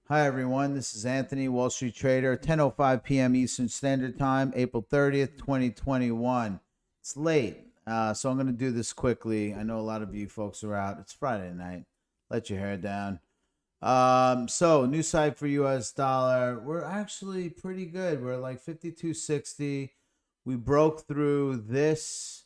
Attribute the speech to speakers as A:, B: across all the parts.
A: Hi, everyone. This is Anthony, Wall Street Trader, 10:05 p.m. Eastern Standard Time, April 30th, 2021. It's late, so I'm going to do this quickly. I know a lot of you folks are out. It's Friday night. Let your hair down. So NuCypher US dollar. We're actually pretty good. We're like 52.60. We broke through this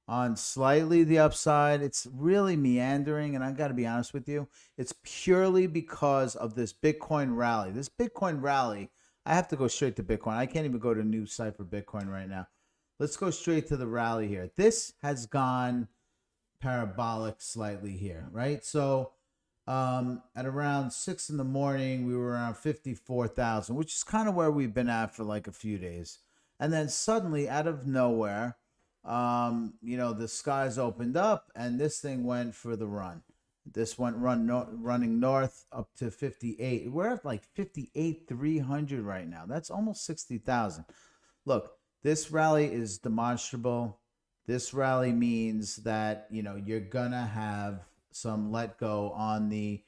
A: on slightly the upside. It's really meandering, and I got to be honest with you, it's purely because of this Bitcoin rally. This Bitcoin rally, I have to go straight to Bitcoin. I can't even go to NuCypher Bitcoin right now. Let's go straight to the rally here. This has gone parabolic slightly here, right? So at around 6 in the morning, we were around 54,000, which is kind of where we've been at for like a few days. And then suddenly, out of nowhere, the skies opened up and this thing went for the run. This went running north up to 58. We're at like 58,300 right now. That's almost 60,000. Look, this rally is demonstrable. This rally means that, you're going to have some let go on the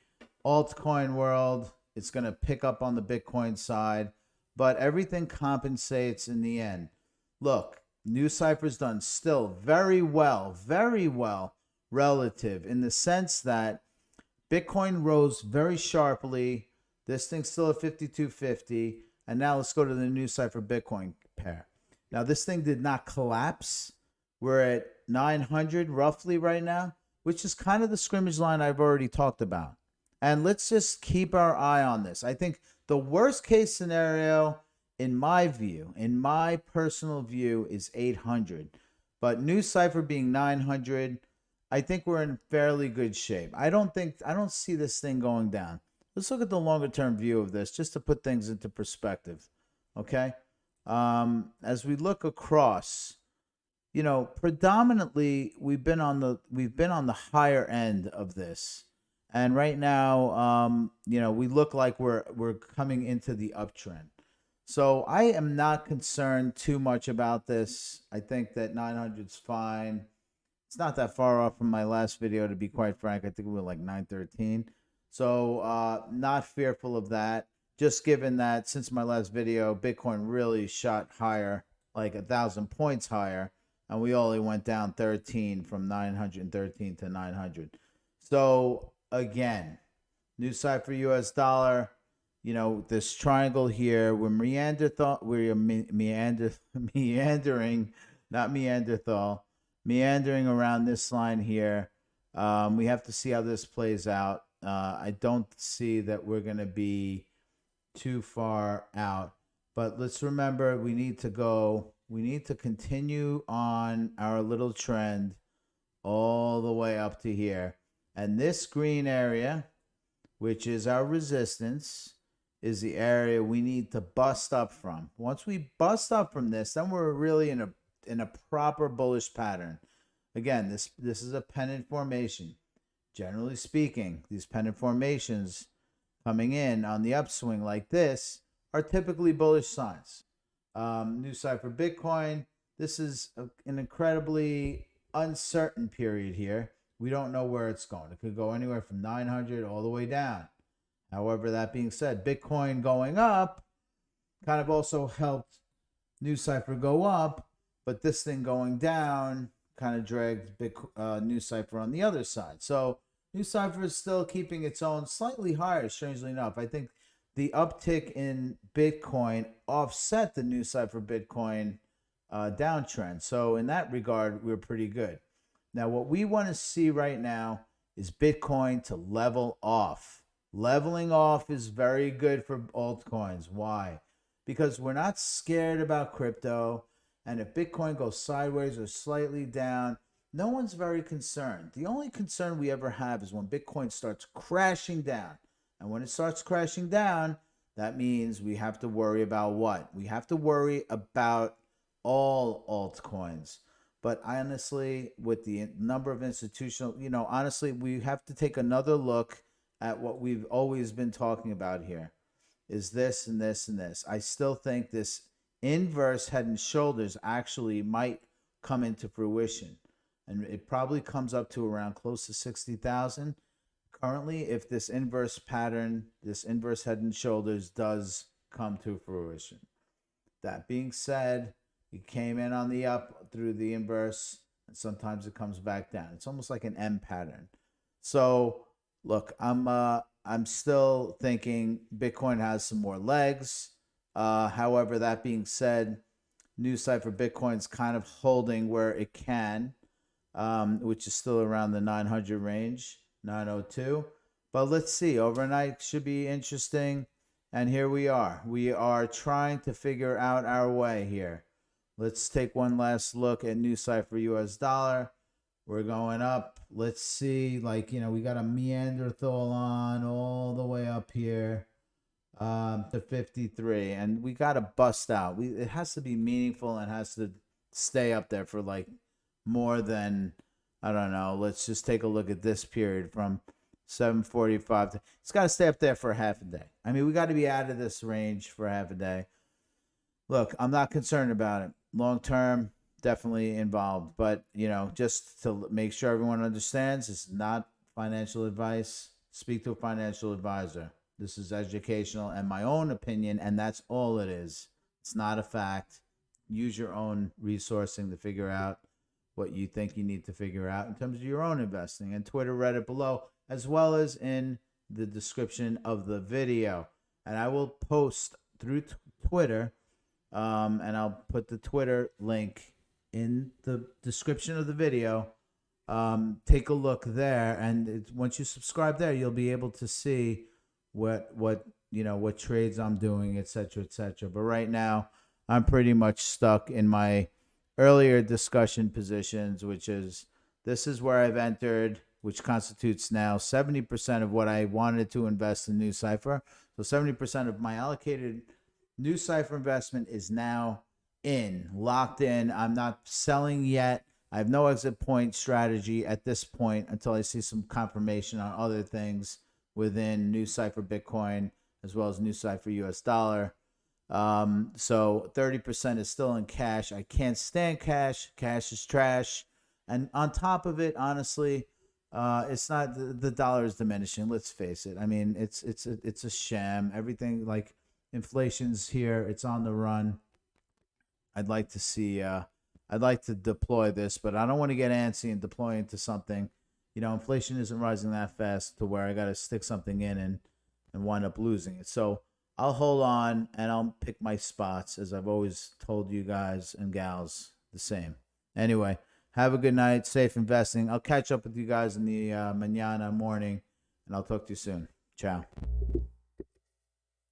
A: altcoin world. It's going to pick up on the Bitcoin side, but everything compensates in the end. Look, NuCypher's done still very well relative in the sense that Bitcoin rose very sharply. This thing's still at 52.50. And now let's go to the NuCypher Bitcoin pair. Now, this thing did not collapse. We're at 900 roughly right now, which is kind of the scrimmage line I've already talked about. And let's just keep our eye on this. I think the worst case scenario, in my view, in my personal view, is 800. But NuCypher being 900, I think we're in fairly good shape. I don't see this thing going down. Let's look at the longer term view of this just to put things into perspective. Okay? As we look across, predominantly we've been on the higher end of this. And right now, we look like we're coming into the uptrend. So I am not concerned too much about this. I think that 900 is fine. It's not that far off from my last video, to be quite frank. I think we were like 913. So not fearful of that. Just given that since my last video, Bitcoin really shot higher, like 1,000 points higher, and we only went down 13 from 913 to 900. So again, NuCypher US dollar. This triangle here, we're meandering, not Neanderthal, meandering around this line here. We have to see how this plays out. I don't see that we're going to be too far out, but let's remember we need to continue on our little trend all the way up to here. And this green area, which is our resistance, is the area we need to bust up from. Once we bust up from this, then we're really in a proper bullish pattern. Again, this is a pennant formation. Generally speaking, these pennant formations coming in on the upswing like this are typically bullish signs. NuCypher Bitcoin, this is an incredibly uncertain period here. We don't know where it's going. It could go anywhere from 900 all the way down. However, that being said, Bitcoin going up kind of also helped NuCypher go up, but this thing going down kind of dragged NuCypher on the other side. So NuCypher is still keeping its own slightly higher, strangely enough. I think the uptick in Bitcoin offset the NuCypher Bitcoin downtrend. So in that regard, we're pretty good. Now, what we want to see right now is Bitcoin to level off. Leveling off is very good for altcoins. Why? Because we're not scared about crypto. And if Bitcoin goes sideways or slightly down, no one's very concerned. The only concern we ever have is when Bitcoin starts crashing down. And when it starts crashing down, that means we have to worry about what? We have to worry about all altcoins. But honestly, with the number of institutional, honestly, we have to take another look at what we've always been talking about here. Is this and this and this. I still think this inverse head and shoulders actually might come into fruition. And it probably comes up to around close to 60,000. currently, if this inverse pattern, this inverse head and shoulders does come to fruition. That being said, it came in on the up through the inverse, and sometimes it comes back down. It's almost like an M pattern. So look, I'm still thinking Bitcoin has some more legs. However, that being said, NuCypher Bitcoin's kind of holding where it can, which is still around the 900 range, 902. But let's see, overnight should be interesting. And here we are. We are trying to figure out our way here. Let's take one last look at NuCypher US dollar. We're going up. Let's see, like, we got a Neanderthal on all the way up here to 53. And we got to bust out. It has to be meaningful and has to stay up there for like more than, I don't know. Let's just take a look at this period from 745 to, it's got to stay up there for half a day. I mean, we got to be out of this range for half a day. Look, I'm not concerned about it. Long term, definitely involved. But, just to make sure everyone understands, this is not financial advice. Speak to a financial advisor. This is educational and my own opinion, and that's all it is. It's not a fact. Use your own resourcing to figure out what you think you need to figure out in terms of your own investing. And Twitter, Reddit below, as well as in the description of the video. And I will post through Twitter, and I'll put the Twitter link in the description of the video. Take a look there, and once you subscribe there, you'll be able to see what trades I'm doing, etc., etc. But right now, I'm pretty much stuck in my earlier discussion positions, which is this is where I've entered, which constitutes now 70% of what I wanted to invest in NuCypher. So 70% of my allocated NuCypher investment is now locked in. I'm not selling yet. I have no exit point strategy at this point until I see some confirmation on other things within NuCypher Bitcoin as well as NuCypher US dollar. So 30% is still in cash. I can't stand cash. Cash is trash. And on top of it, honestly, it's not the dollar is diminishing. Let's face it. I mean, it's a sham. Everything, like, inflation's here. It's on the run. I'd like to see. I'd like to deploy this, but I don't want to get antsy and deploy into something. Inflation isn't rising that fast to where I got to stick something in and wind up losing it. So I'll hold on and I'll pick my spots, as I've always told you guys and gals the same. Anyway, have a good night. Safe investing. I'll catch up with you guys in the mañana morning, and I'll talk to you soon. Ciao.